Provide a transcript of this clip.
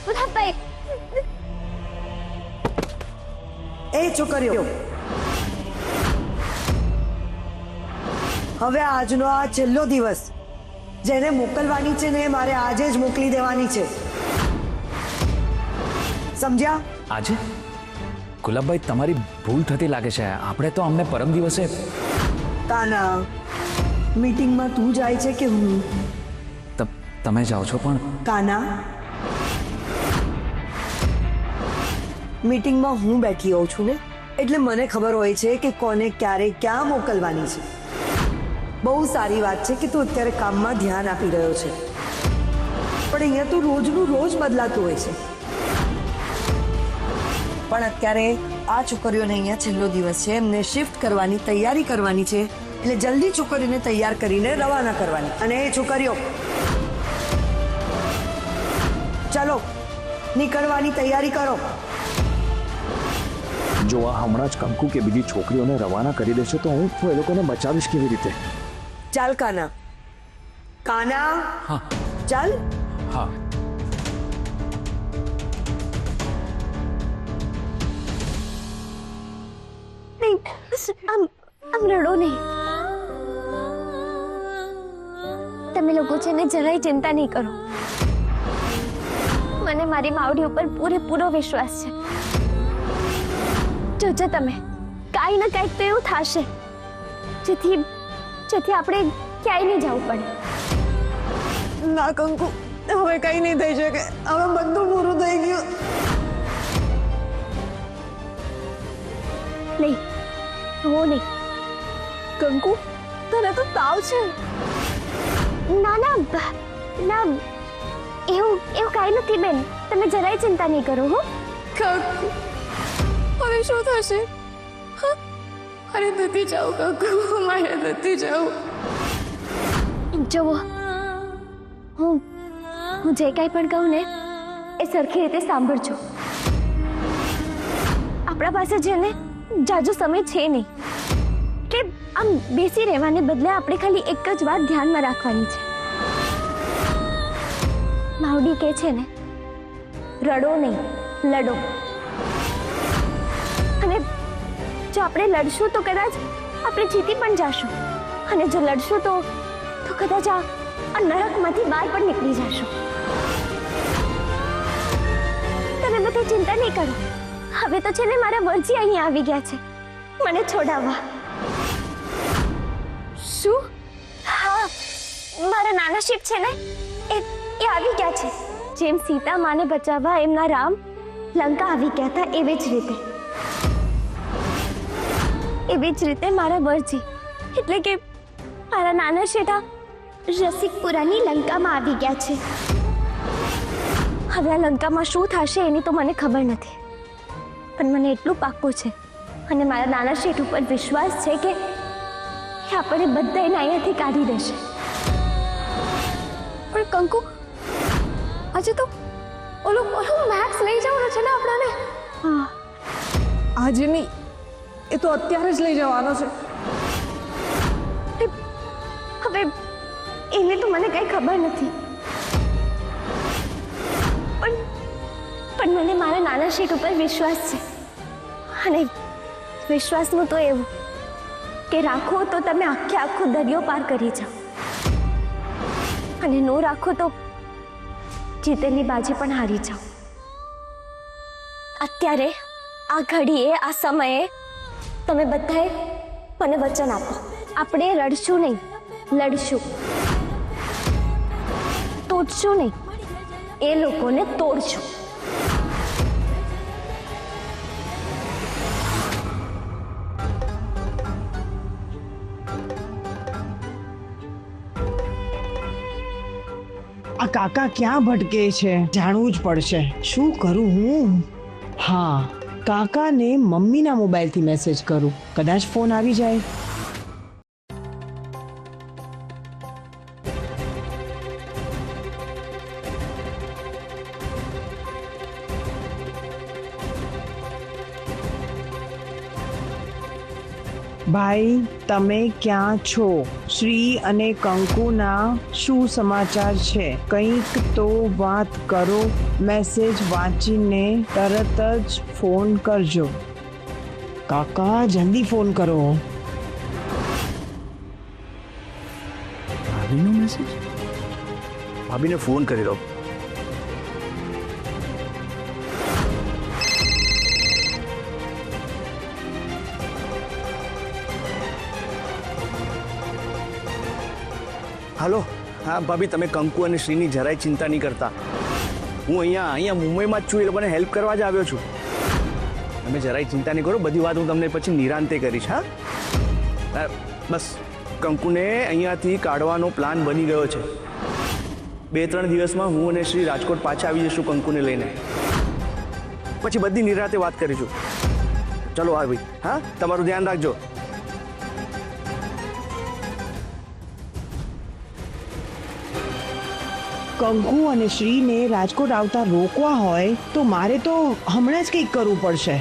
ગુલાબભાઈ, એ છોકરીઓ, હવે આજનો આ છેલ્લો દિવસ, જેને મોકલવાની છે ને મારે આજે જ મોકલી દેવાની છે, સમજ્યા? આજે? ગુલાબભાઈ, તમારી ભૂલ થતી લાગે છે. આપણે તો અમને પરમ દિવસે. કાના, મીટિંગમાં તું જાય છે કે હું? તમે જાઓ છો પણ. કાના, મીટિંગમાં હું બેઠી હોઉં છું ને, એટલે મને ખબર હોય છે કે કોને ક્યારે ક્યાં મોકલવાની છે. બહુ સારી વાત છે કે તું અત્યારે કામમાં ધ્યાન આપી રહ્યો છે, પણ અહીંયા તો રોજનું રોજ બદલાતું હોય છે. પણ અત્યારે આ છોકરીઓને અહીંયા છેલ્લો દિવસ છે, એમને શિફ્ટ કરવાની તૈયારી કરવાની છે, એટલે જલ્દી છોકરીઓને તૈયાર કરીને રવાના કરવાની. અને એ છોકરીઓ, ચાલો નીકળવાની તૈયારી કરો. જો આ હમણાં જ કંકુ કે બીજી છોકરીઓને રવાના કરી દેશે તો હું એ લોકોને બચાવીશ કેવી રીતે? ચાલ કાના, કાના, હા ચાલ. હા. નહીં, આમ રડો નહીં. તમે લોકો છે ને જરાય ચિંતા નહીં કરો. મને મારી માવડી ઉપર પૂરેપૂરો વિશ્વાસ છે. જોજો તમે, કાંઈ ને કાંઈક તો એવું થશે જેથી આપણે ક્યાંય નહીં જવું પડે. ના કંકુ, હવે કઈ નહીં થઈ શકે. હવે બધું પૂરું થઈ ગયું. નહીં, હો નહીં. કંકુ, તને તો તાવ છે. ના ના ના, એવું કાંઈ નથી બેન. તમે જરાય ચિંતા નહીં કરો. હો કંકુ, હવે શું થશે? અરે નથી જાઉં કંકુ, મારે નથી જાઉં. જુઓ, હું જે કાંઈ પણ કહું ને એ સરખી રીતે સાંભળજો. આપણા પાસે છે ને જાજો સમય છે નહીં કે આમ બેસી રહેવાને બદલે આપણે ખાલી એક જ વાત ધ્યાનમાં રાખવાની છે. માવડી કહે છે ને, રડો નહીં, લડો. અને જો આપણે લડશું તો કદાચ આપણે જીતી પણ જાશું, અને જો લડશું તો કદાચ આ નરકમાંથી બહાર પણ નીકળી જશું. તમે બધા ચિંતા નહીં કરો. હવે તો છે ને મારા વરજી અહીંયા આવી ગયા છે મને છોડાવવા. શું? હા, મારા નાના શિવ છે ને એ આવી ગયા છે. જેમ સીતા માને બચાવવા એમના રામ લંકા આવી ગયા હતા, એવી જ રીતે મારા વરજી એટલે કે મારા નાના શેઠા રસિકપુરાની લંકામાં આવી ગયા છે. હવે આ લંકામાં શું થશે એની તો મને ખબર નથી, પણ મને એટલું પાક્કું છે અને મારા નાના શેઠ ઉપર વિશ્વાસ છે કે આપણે બધા એને અહીંયાથી કાઢી દેશે. પણ કંકુ, આજે તો ઓલો મેક્સ લઈ જવાનો છે ને આપણાને. હા, આજે નહીં, એ તો અત્યારે જ લઈ જવાનો છે. હવે એને તો મને કઈ ખબર નથી, પણ મને મારા નાના શેઠ ઉપર વિશ્વાસ છે. અને વિશ્વાસનું તો એવું કે રાખો તો તમે આખો દરિયો પાર કરી જાઓ, અને નો રાખો તો જીતેલી બાજી પણ હારી જાઓ. અત્યારે આ ઘડીએ, આ સમયે તમે બધાએ મને વચન આપો, આપણે રડશું નહીં, લડશું. તોડશું નહીં, એ લોકોને તોડશું. આ કાકા ક્યાં ભટકે છે? જાણવું જ પડશે. શું કરું હું? હા, કાકાને મમ્મીના મોબાઈલથી મેસેજ કરું, કદાચ ફોન આવી જાય. ભાઈ, તમે ક્યાં છો? શ્રી અને કંકુના શું સમાચાર છે? કંઈક તો વાત કરો. મેસેજ વાંચીને તરત જ ફોન કરજો. કાકા જલ્દી ફોન કરો. ભાભીનો મેસેજ? ભાભીને ફોન કરી દો. હાલો. હા ભાભી, તમે કંકુ અને શ્રીની જરાય ચિંતા નહીં કરતા. હું અહીંયા મુંબઈમાં જ છું, એ લોકોને હેલ્પ કરવા જ આવ્યો છું. તમે જરાય ચિંતા નહીં કરો, બધી વાત હું તમને પછી નિરાંતે કરીશ. હા બસ કંકુને અહીંયાથી કાઢવાનો પ્લાન બની ગયો છે. 2-3 દિવસમાં હું અને શ્રી રાજકોટ પાછા આવી જશું કંકુને લઈને. પછી બધી નિરાંતે વાત કરીશું. ચલો હા ભાઈ, હા તમારું ધ્યાન રાખજો. કંકુ અને શ્રીને રાજકોટ આવતા રોકવા હોય તો મારે તો હમણાં જ કંઈક કરવું પડશે.